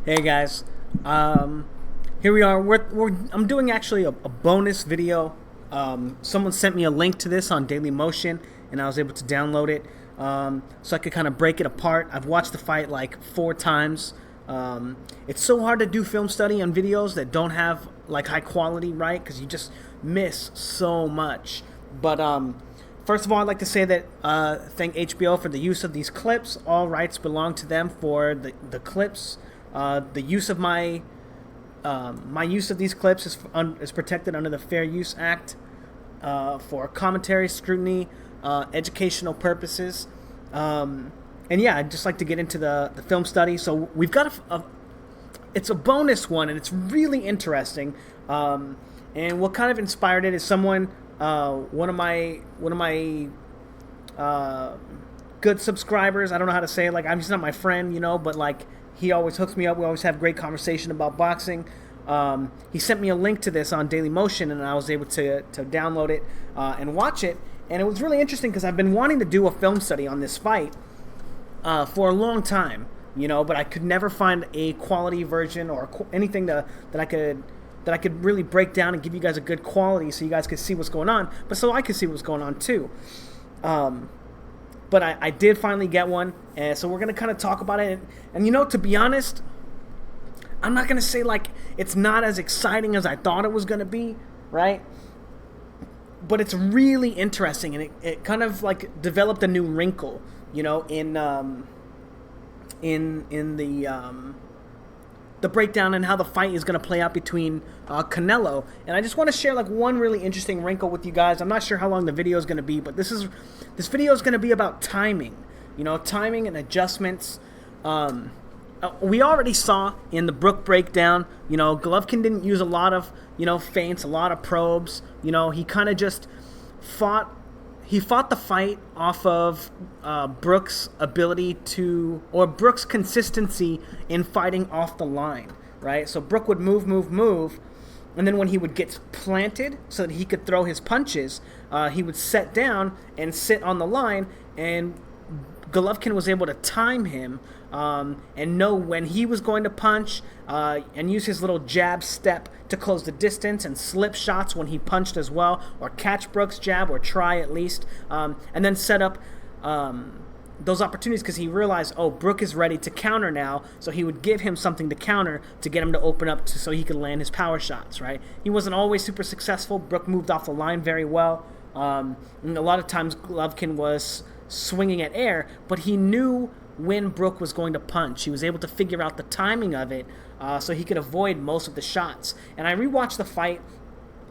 Hey guys, here we are. I'm doing actually a bonus video. Someone sent me a link to this on Daily Motion, and I was able to download it so I could kind of break it apart. I've watched the fight like 4 times. It's so hard to do film study on videos that don't have like high quality, right? Because you just miss so much. But first of all, I'd like to say that thank HBO for the use of these clips. All rights belong to them for the clips. The use of my use of these clips is protected under the Fair Use Act for commentary, scrutiny, educational purposes. And yeah, I'd just like to get into the film study. So we've got it's a bonus one, and it's really interesting. And what kind of inspired it is someone, one of my good subscribers. I don't know how to say it. Like, I'm just not my friend, but like, he always hooks me up. We always have great conversation about boxing. He sent me a link to this on Daily Motion, and I was able to download it and watch it. And it was really interesting because I've been wanting to do a film study on this fight for a long time, but I could never find a quality version or anything that I could really break down and give you guys a good quality so you guys could see what's going on, but so I could see what's going on too. But I did finally get one, and so we're going to kind of talk about it. And to be honest, I'm not going to say, like, it's not as exciting as I thought it was going to be, right? But it's really interesting, and it kind of, like, developed a new wrinkle, in the breakdown and how the fight is going to play out between Canelo. And I just want to share like one really interesting wrinkle with you guys. I'm not sure how long the video is going to be, but this video is going to be about timing, timing and adjustments. We already saw in the Brook breakdown, Golovkin didn't use a lot of, feints, a lot of probes. He kind of just fought the fight off of Brook's ability or Brook's consistency in fighting off the line, right? So Brook would move, and then when he would get planted so that he could throw his punches, he would set down and sit on the line, and Golovkin was able to time him and know when he was going to punch and use his little jab step to close the distance and slip shots when he punched as well, or catch Brook's jab, or try at least, and then set up those opportunities because he realized, Brook is ready to counter now, so he would give him something to counter to get him to open up so he could land his power shots, right? He wasn't always super successful. Brook moved off the line very well. And a lot of times Golovkin was swinging at air, but he knew when Brook was going to punch. He was able to figure out the timing of it so he could avoid most of the shots. And I rewatched the fight,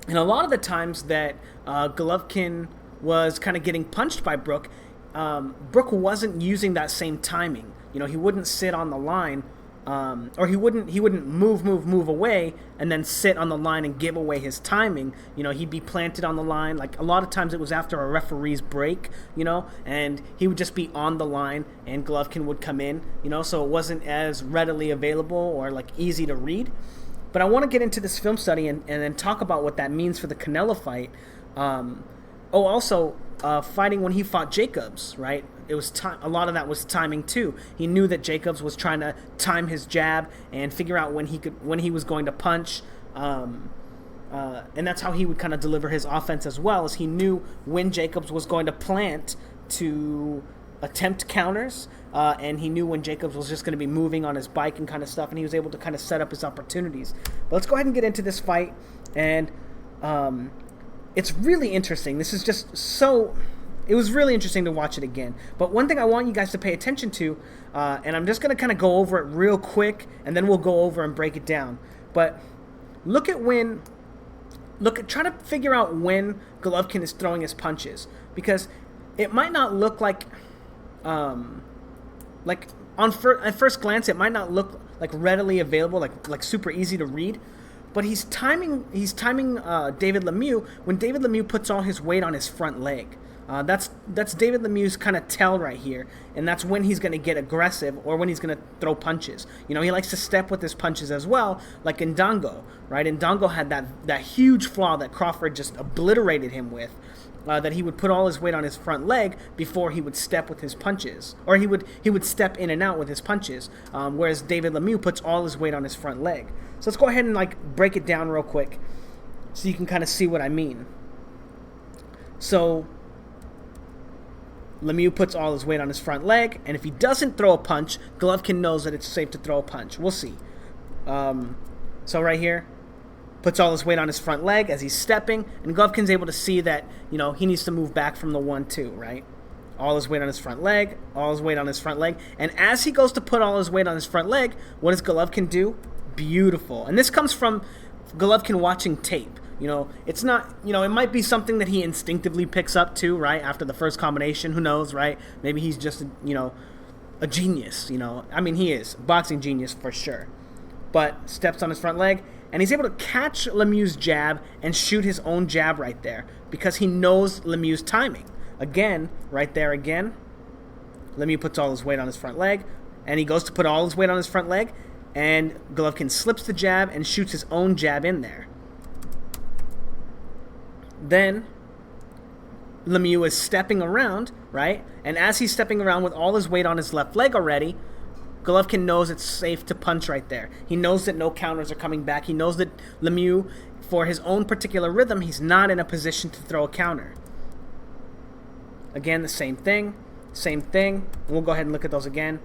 and a lot of the times that Golovkin was kind of getting punched by Brook, Brook wasn't using that same timing. He wouldn't sit on the line, or he wouldn't move away and then sit on the line and give away his timing. He'd be planted on the line. Like, a lot of times it was after a referee's break, and he would just be on the line and Golovkin would come in, so it wasn't as readily available or like easy to read. But I want to get into this film study and then talk about what that means for the Canelo fight. Also, fighting when he fought Jacobs, right? It was a lot of that was timing too. He knew that Jacobs was trying to time his jab and figure out when he was going to punch, and that's how he would kind of deliver his offense as well, as he knew when Jacobs was going to plant to attempt counters, and he knew when Jacobs was just going to be moving on his bike and kind of stuff, and he was able to kind of set up his opportunities. But let's go ahead and get into this fight, and it's really interesting. This is just so... It was really interesting to watch it again. But one thing I want you guys to pay attention to, and I'm just going to kind of go over it real quick, and then we'll go over and break it down. But try to figure out when Golovkin is throwing his punches, because it might not look like at first glance, it might not look like readily available, like super easy to read. But he's timing David Lemieux when David Lemieux puts all his weight on his front leg. That's David Lemieux's kind of tell right here, and that's when he's going to get aggressive or when he's going to throw punches. He likes to step with his punches as well, like Ndongo, right? Ndongo had that huge flaw that Crawford just obliterated him with, that he would put all his weight on his front leg before he would step with his punches, or he would step in and out with his punches, whereas David Lemieux puts all his weight on his front leg. So let's go ahead and like break it down real quick so you can kind of see what I mean. So Lemieux puts all his weight on his front leg, and if he doesn't throw a punch, Golovkin knows that it's safe to throw a punch. We'll see. So right here, puts all his weight on his front leg as he's stepping, and Golovkin's able to see that, you know, he needs to move back from the 1-2, right? All his weight on his front leg, all his weight on his front leg, and as he goes to put all his weight on his front leg, what does Golovkin do? Beautiful. And this comes from Golovkin watching tape. You know, it's not, you know, it might be something that he instinctively picks up too, right? After the first combination, who knows, right? Maybe he's just, you know, a genius, you know. I mean, he is. Boxing genius for sure. But steps on his front leg, and he's able to catch Lemieux's jab and shoot his own jab right there because he knows Lemieux's timing. Again, right there again, Lemieux puts all his weight on his front leg, and he goes to put all his weight on his front leg, and Golovkin slips the jab and shoots his own jab in there. Then Lemieux is stepping around, right? And as he's stepping around with all his weight on his left leg already, Golovkin knows it's safe to punch right there. He knows that no counters are coming back. He knows that Lemieux, for his own particular rhythm, he's not in a position to throw a counter. Again, the same thing. Same thing. We'll go ahead and look at those again.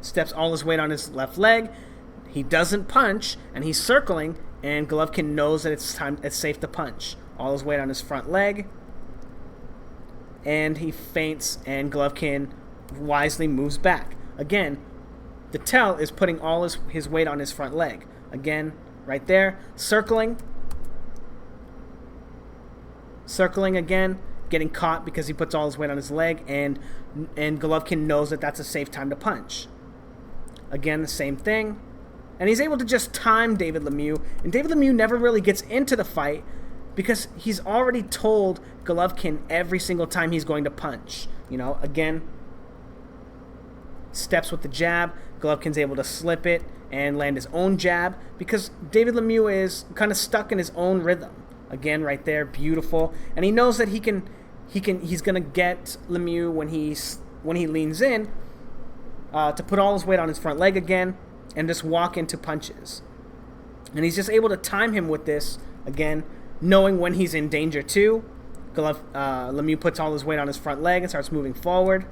Steps all his weight on his left leg. He doesn't punch, and he's circling, and Golovkin knows that it's safe to punch. All his weight on his front leg. And he feints, and Golovkin wisely moves back. Again, the tell is putting all his weight on his front leg. Again, right there, circling. Circling again, getting caught because he puts all his weight on his leg, and Golovkin knows that that's a safe time to punch. Again, the same thing. And he's able to just time David Lemieux, and David Lemieux never really gets into the fight because he's already told Golovkin every single time he's going to punch. You know, again, steps with the jab. Golovkin's able to slip it and land his own jab because David Lemieux is kind of stuck in his own rhythm. Again, right there, beautiful. And he knows that he's gonna get Lemieux when he leans in to put all his weight on his front leg again and just walk into punches. And he's just able to time him with this again, knowing when he's in danger too. Lemieux puts all his weight on his front leg and starts moving forward.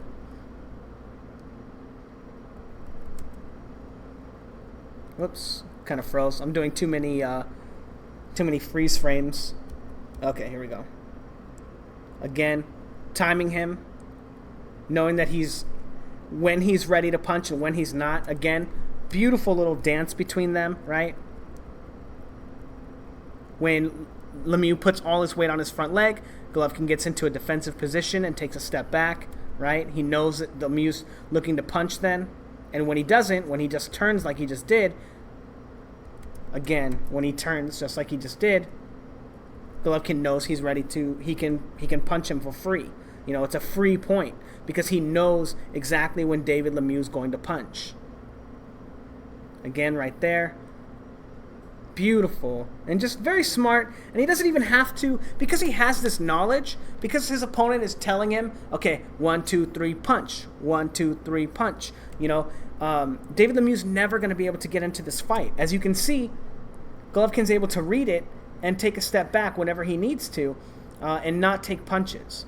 Whoops, kind of froze. I'm doing too many freeze frames. Okay, here we go. Again, timing him, knowing that when he's ready to punch and when he's not. Again, beautiful little dance between them, right? When Lemieux puts all his weight on his front leg, Golovkin gets into a defensive position and takes a step back, right? He knows that Lemieux's looking to punch then. And when he doesn't, when he just turns like he just did, again, when he turns just like he just did, Golovkin knows he's ready to, he can punch him for free. You know, it's a free point because he knows exactly when David Lemieux is going to punch. Again, right there. Beautiful. And just very smart. And he doesn't even have to, because he has this knowledge, because his opponent is telling him, okay, 1, 2, 3, punch. 1, 2, 3, punch. You know, David Lemieux's never going to be able to get into this fight. As you can see, Golovkin's able to read it and take a step back whenever he needs to and not take punches.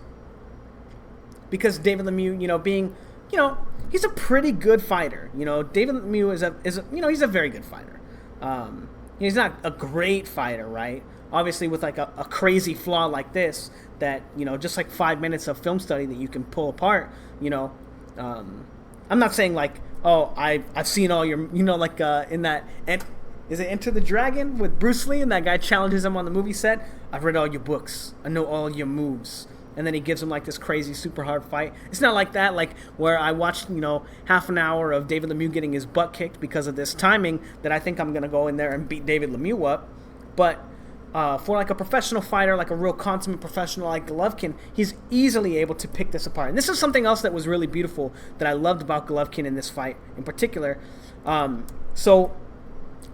Because David Lemieux, you know, being, you know, he's a pretty good fighter. You know, David Lemieux is a you know, he's a very good fighter. He's not a great fighter, right? Obviously, with like a crazy flaw like this, that, you know, just like 5 minutes of film study that you can pull apart, you know. I'm not saying like, oh, I've seen all your, you know, like in that, and is it Enter the Dragon with Bruce Lee and that guy challenges him on the movie set? I've read all your books. I know all your moves. And then he gives him like this crazy super hard fight. It's not like that, like where I watched, you know, half an hour of David Lemieux getting his butt kicked because of this timing that I think I'm going to go in there and beat David Lemieux up. But for like a professional fighter, like a real consummate professional like Golovkin, he's easily able to pick this apart. And this is something else that was really beautiful that I loved about Golovkin in this fight in particular. So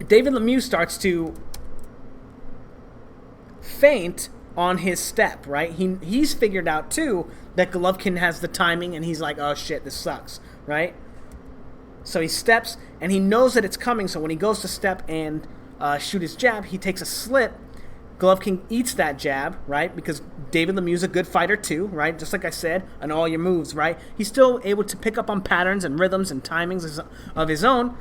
David Lemieux starts to feint on his step, right? He's figured out too that Golovkin has the timing, and he's like, oh shit, this sucks, right? So he steps, and he knows that it's coming, so when he goes to step and shoot his jab, he takes a slip. Golovkin eats that jab, right? Because David Lemieux's a good fighter too, right? Just like I said, on all your moves, right? He's still able to pick up on patterns and rhythms and timings of his own.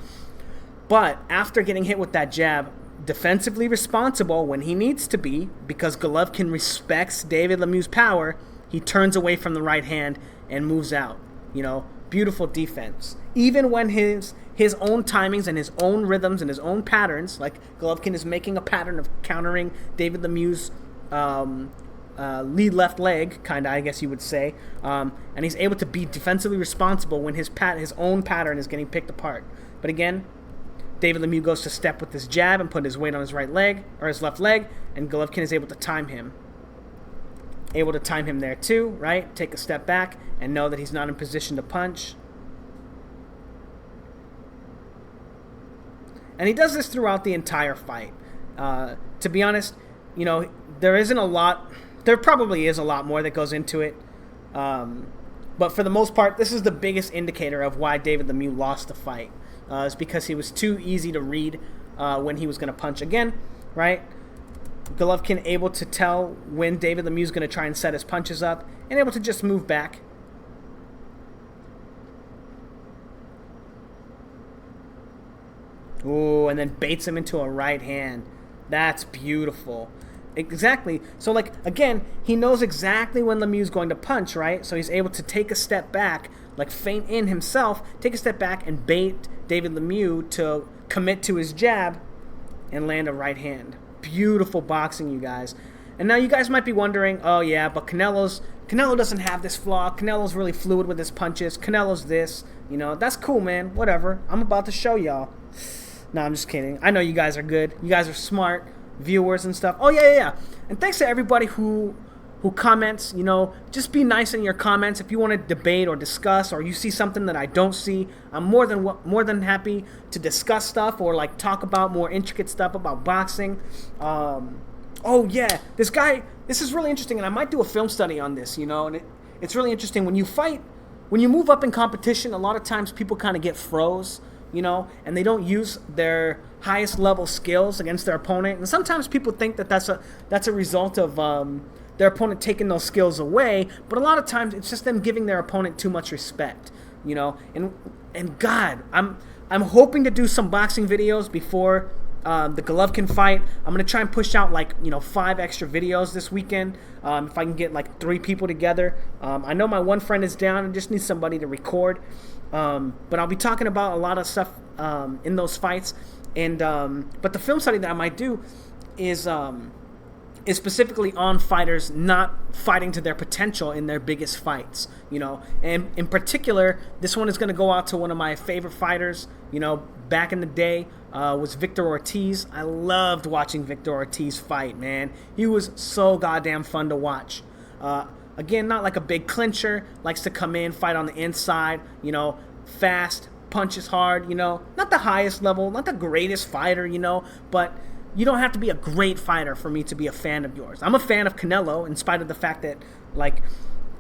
But after getting hit with that jab, defensively responsible when he needs to be, because Golovkin respects David Lemieux's power, he turns away from the right hand and moves out. You know, beautiful defense. Even when his own timings and his own rhythms and his own patterns, like Golovkin is making a pattern of countering David Lemieux's lead left leg, kind of, I guess you would say, and he's able to be defensively responsible when his own pattern is getting picked apart. But again, David Lemieux goes to step with his jab and put his weight on his right leg, or his left leg, and Golovkin is able to time him. Able to time him there too, right? Take a step back and know that he's not in position to punch. And he does this throughout the entire fight. To be honest, you know, there probably is a lot more that goes into it. But for the most part, this is the biggest indicator of why David Lemieux lost the fight. It's because he was too easy to read when he was going to punch again, right? Golovkin able to tell when David Lemieux is going to try and set his punches up, and able to just move back. Ooh, and then baits him into a right hand. That's beautiful. Exactly. So, like, again, he knows exactly when Lemieux's going to punch, right? So he's able to take a step back, like feint in himself, take a step back and bait David Lemieux to commit to his jab and land a right hand. Beautiful boxing, you guys. And now you guys might be wondering, oh yeah, but Canelo doesn't have this flaw. Canelo's really fluid with his punches. Canelo's this. You know, that's cool, man. Whatever. I'm about to show y'all. No, I'm just kidding. I know you guys are good. You guys are smart viewers and stuff. Oh, yeah. And thanks to everybody who comments. You know, just be nice in your comments. If you want to debate or discuss, or you see something that I don't see, I'm more than happy to discuss stuff or like talk about more intricate stuff about boxing. Oh yeah, this is really interesting, and I might do a film study on this. You know, and it's really interesting when you fight, when you move up in competition. A lot of times people kind of get froze, you know, and they don't use their highest level skills against their opponent. And sometimes people think that that's a result of their opponent taking those skills away, but a lot of times it's just them giving their opponent too much respect, you know. And God, I'm hoping to do some boxing videos before the Golovkin fight. I'm gonna try and push out 5 extra videos this weekend. If I can get like 3 people together. I know my one friend is down and just needs somebody to record. But I'll be talking about a lot of stuff in those fights. And but the film study that I might do is specifically on fighters not fighting to their potential in their biggest fights, you know. And in particular, this one is going to go out to one of my favorite fighters, you know, back in the day, was Victor Ortiz. I loved watching Victor Ortiz fight, man. He was so goddamn fun to watch. Again, not like a big clincher, likes to come in, fight on the inside, you know, fast, punches hard, you know. Not the highest level, not the greatest fighter, you know, but you don't have to be a great fighter for me to be a fan of yours. I'm a fan of Canelo, in spite of the fact that, like,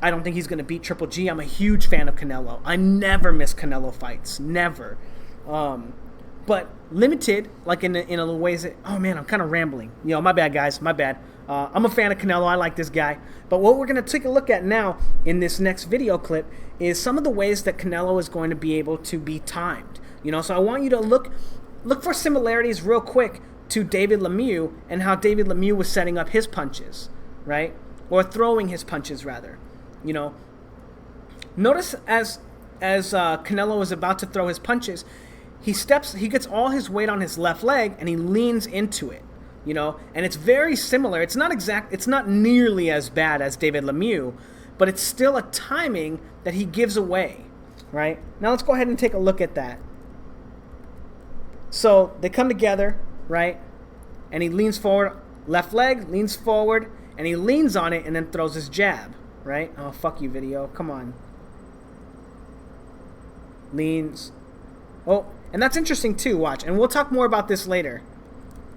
I don't think he's going to beat Triple G. I'm a huge fan of Canelo. I never miss Canelo fights. Never. But limited, like in a little ways that, oh man, I'm kind of rambling. You know, my bad, guys. My bad. I'm a fan of Canelo. I like this guy. But what we're going to take a look at now in this next video clip is some of the ways that Canelo is going to be able to be timed. You know, so I want you to look for similarities real quick to David Lemieux and how David Lemieux was setting up his punches, right? Or throwing his punches, rather. You know, notice as Canelo is about to throw his punches, he gets all his weight on his left leg and he leans into it, you know, and it's very similar. It's not nearly as bad as David Lemieux, but it's still a timing that he gives away, right? Now let's go ahead and take a look at that. So they come together, right? And he leans forward, left leg, leans forward, and he leans on it and then throws his jab, right? Oh, fuck you, video. Come on. Leans. Oh, and that's interesting too, watch. And we'll talk more about this later.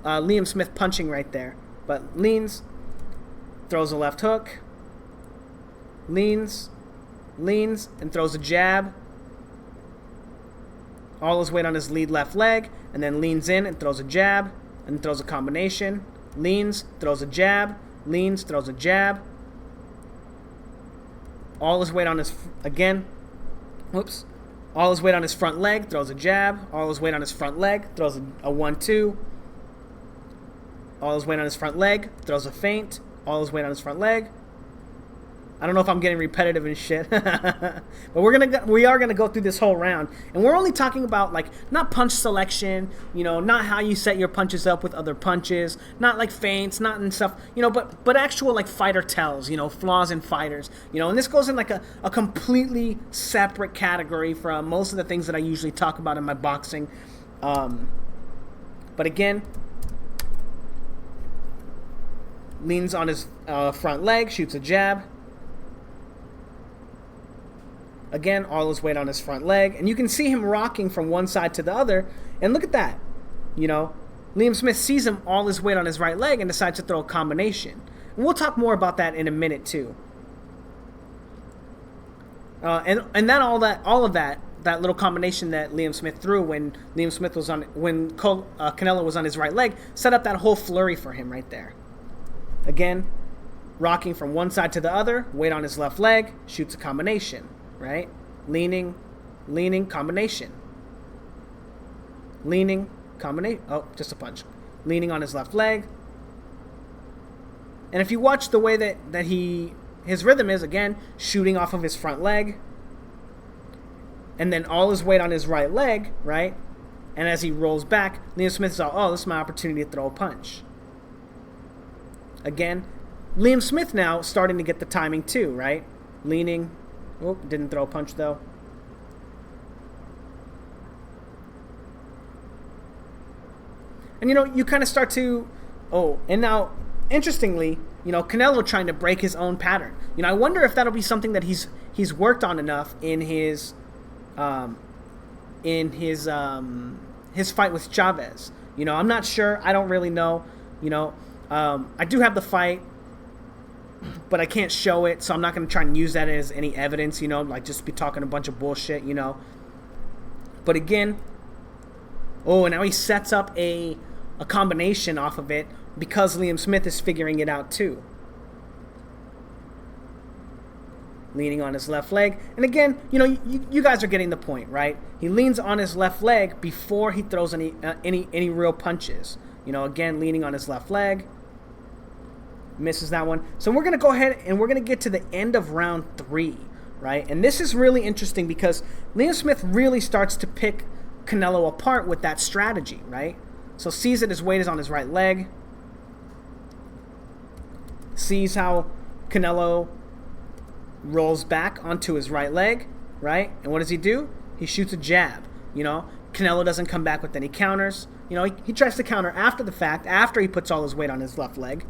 Liam Smith punching right there. But leans throws a left hook, leans, and throws a jab. All his weight on his lead left leg, and then leans in and throws a jab, and throws a combination. Leans, throws a jab, leans, throws a jab. All his weight on his, again, whoops. All his weight on his front leg, throws a jab. All his weight on his front leg, throws a 1-2. All his weight on his front leg, throws a feint. All his weight on his front leg. I don't know if I'm getting repetitive and shit, but we are gonna go through this whole round, and we're only talking about like not punch selection, you know, not how you set your punches up with other punches, not like feints, not and stuff, you know, but actual like fighter tells, you know, flaws in fighters, you know, and this goes in like a completely separate category from most of the things that I usually talk about in my boxing, but again, leans on his front leg, shoots a jab. Again, all his weight on his front leg. And you can see him rocking from one side to the other. And look at that. You know, Liam Smith sees him all his weight on his right leg and decides to throw a combination. And we'll talk more about that in a minute too. And then all of that little combination that Liam Smith threw when Canelo was on his right leg set up that whole flurry for him right there. Again, rocking from one side to the other, weight on his left leg, shoots a combination. Right? Leaning, combination. Leaning, combination. Oh, just a punch. Leaning on his left leg. And if you watch the way that his rhythm is, again, shooting off of his front leg. And then all his weight on his right leg, right? And as he rolls back, Liam Smith saw, oh, this is my opportunity to throw a punch. Again, Liam Smith now starting to get the timing too, right? Leaning. Oh, didn't throw a punch though. And you know, you kind of start to, and now, interestingly, you know, Canelo trying to break his own pattern. You know, I wonder if that'll be something that he's worked on enough in his fight with Chavez. You know, I'm not sure. I don't really know. You know, I do have the fight, but I can't show it, so I'm not going to try and use that as any evidence, you know, like just be talking a bunch of bullshit, you know. But again, and now he sets up a combination off of it because Liam Smith is figuring it out too. Leaning on his left leg. And again, you know, you guys are getting the point, right? He leans on his left leg before he throws any real punches. You know, again, leaning on his left leg. Misses that one. So we're going to go ahead and we're going to get to the end of round 3, right? And this is really interesting because Liam Smith really starts to pick Canelo apart with that strategy, right? So sees that his weight is on his right leg. Sees how Canelo rolls back onto his right leg, right? And what does he do? He shoots a jab, you know? Canelo doesn't come back with any counters. You know, he tries to counter after the fact, after he puts all his weight on his left leg.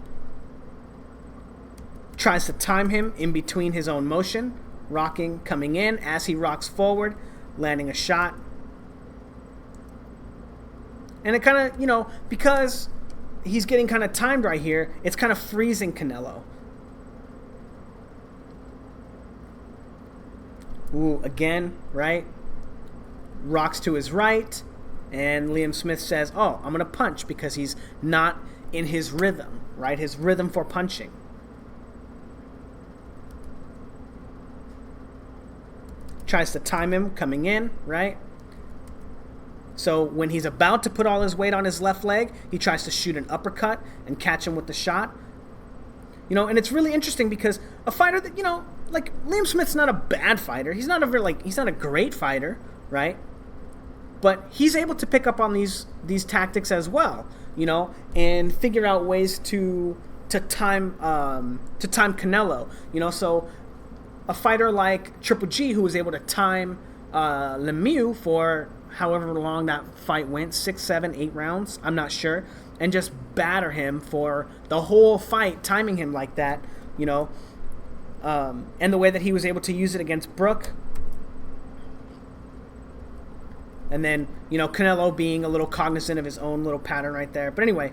Tries to time him in between his own motion, rocking, coming in as he rocks forward, landing a shot. And it kind of, you know, because he's getting kind of timed right here, it's kind of freezing Canelo. Ooh, again, right? Rocks to his right, and Liam Smith says, oh, I'm going to punch because he's not in his rhythm, right? His rhythm for punching. Tries to time him coming in, right? So when he's about to put all his weight on his left leg, he tries to shoot an uppercut and catch him with the shot. You know, and it's really interesting because a fighter that, you know, like Liam Smith's not a bad fighter. He's not a great fighter, right? But he's able to pick up on these tactics as well, you know, and figure out ways to time Canelo, you know. So a fighter like Triple G, who was able to time Lemieux for however long that fight went, 6, 7, 8 rounds, I'm not sure, and just batter him for the whole fight, timing him like that, you know, and the way that he was able to use it against Brook. And then, you know, Canelo being a little cognizant of his own little pattern right there. But anyway,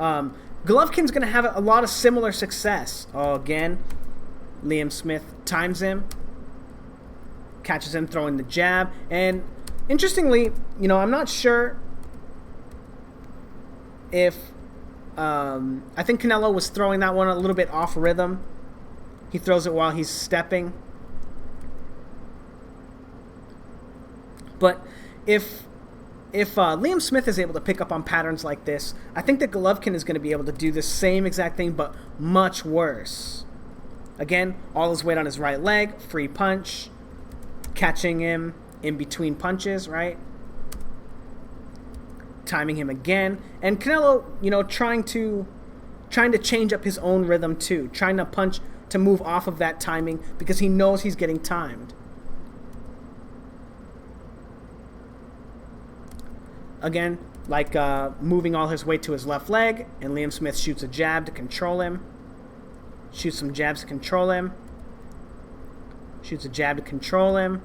Golovkin's going to have a lot of similar success. Oh, again, Liam Smith times him, catches him throwing the jab. And interestingly, you know, I'm not sure if I think Canelo was throwing that one a little bit off rhythm. He throws it while he's stepping. But if Liam Smith is able to pick up on patterns like this, I think that Golovkin is going to be able to do the same exact thing, but much worse. Again, all his weight on his right leg, free punch, catching him in between punches, right? Timing him again, and Canelo, you know, trying to change up his own rhythm too, trying to punch to move off of that timing because he knows he's getting timed. Again, like moving all his weight to his left leg, and Liam Smith shoots a jab to control him. Shoots some jabs to control him. Shoots a jab to control him.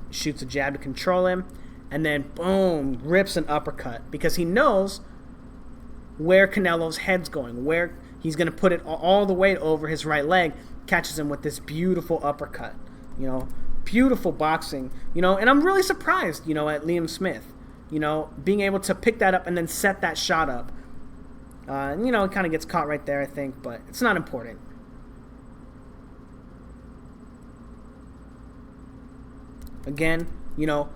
Shoots a jab to control him. And then, boom, rips an uppercut. Because he knows where Canelo's head's going. Where he's going to put it all the weight over his right leg. Catches him with this beautiful uppercut. You know, beautiful boxing. You know, and I'm really surprised, you know, at Liam Smith. You know, being able to pick that up and then set that shot up. You know, it kind of gets caught right there, I think. But it's not important. Again, you know,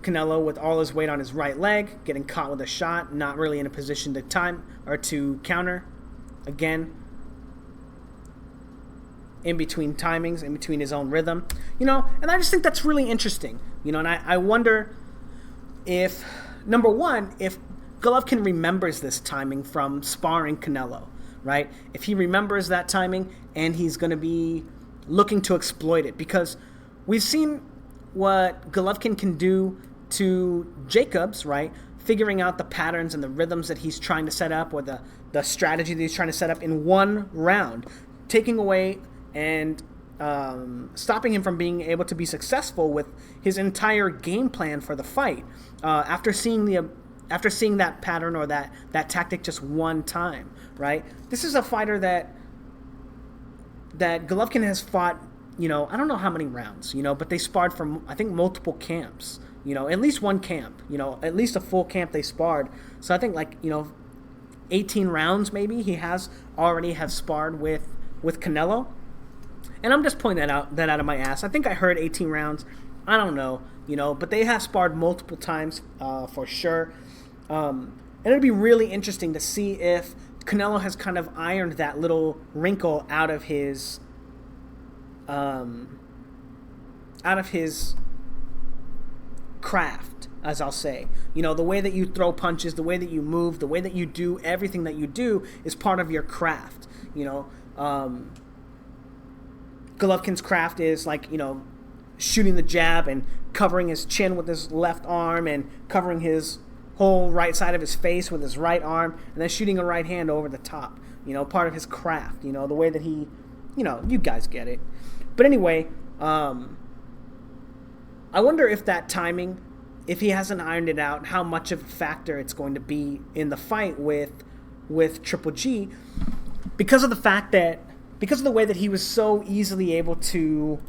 Canelo with all his weight on his right leg, getting caught with a shot, not really in a position to time or to counter. Again, in between timings, in between his own rhythm. You know, and I just think that's really interesting. You know, and I wonder if, number one, if Golovkin remembers this timing from sparring Canelo, right? If he remembers that timing and he's going to be looking to exploit it, because we've seen what Golovkin can do to Jacobs, right? Figuring out the patterns and the rhythms that he's trying to set up, or the strategy that he's trying to set up in one round, taking away and stopping him from being able to be successful with his entire game plan for the fight. After seeing that pattern or that tactic just one time, right? This is a fighter that Golovkin has fought, you know, I don't know how many rounds, you know, but they sparred from, I think, multiple camps, you know, at least one camp, you know, at least a full camp they sparred. So I think, like, you know, 18 rounds maybe he has already have sparred with Canelo. And I'm just pointing that out of my ass. I think I heard 18 rounds. I don't know, you know, but they have sparred multiple times for sure. And it'd be really interesting to see if Canelo has kind of ironed that little wrinkle out of his craft, as I'll say. You know, the way that you throw punches, the way that you move, the way that you do everything that you do is part of your craft. You know, Golovkin's craft is like, you know, shooting the jab and covering his chin with his left arm and covering his whole right side of his face with his right arm, and then shooting a right hand over the top. You know, part of his craft. You know, the way that he, you know, you guys get it. But anyway, I wonder if that timing, if he hasn't ironed it out, how much of a factor it's going to be in the fight with Triple G, because of the fact that, because of the way that he was so easily able to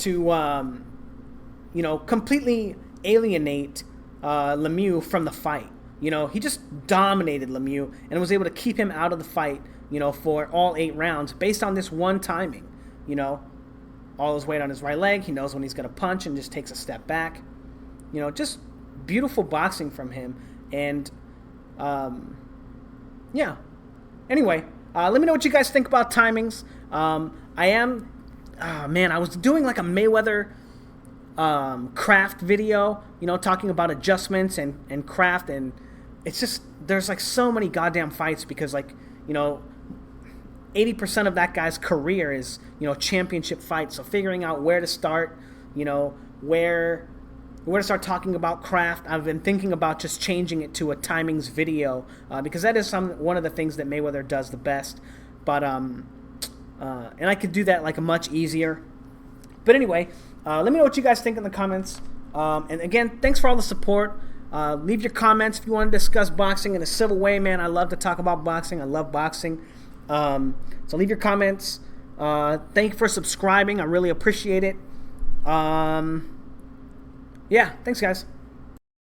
you know, completely alienate Lemieux from the fight. You know, he just dominated Lemieux and was able to keep him out of the fight, you know, for all 8 rounds based on this one timing. You know, all his weight on his right leg. He knows when he's going to punch and just takes a step back. You know, just beautiful boxing from him. And, yeah. Anyway, let me know what you guys think about timings. I was doing like a Mayweather craft video, you know, talking about adjustments and craft, and it's just, there's like so many goddamn fights, because, like, you know, 80% of that guy's career is, you know, championship fights. So figuring out where to start, you know, where to start talking about craft. I've been thinking about just changing it to a timings video, because that is one of the things that Mayweather does the best. But and I could do that like much easier. But anyway, let me know what you guys think in the comments. And again, thanks for all the support. Leave your comments if you want to discuss boxing in a civil way, man. I love to talk about boxing. I love boxing. So leave your comments. Thank you for subscribing. I really appreciate it. Yeah, thanks, guys.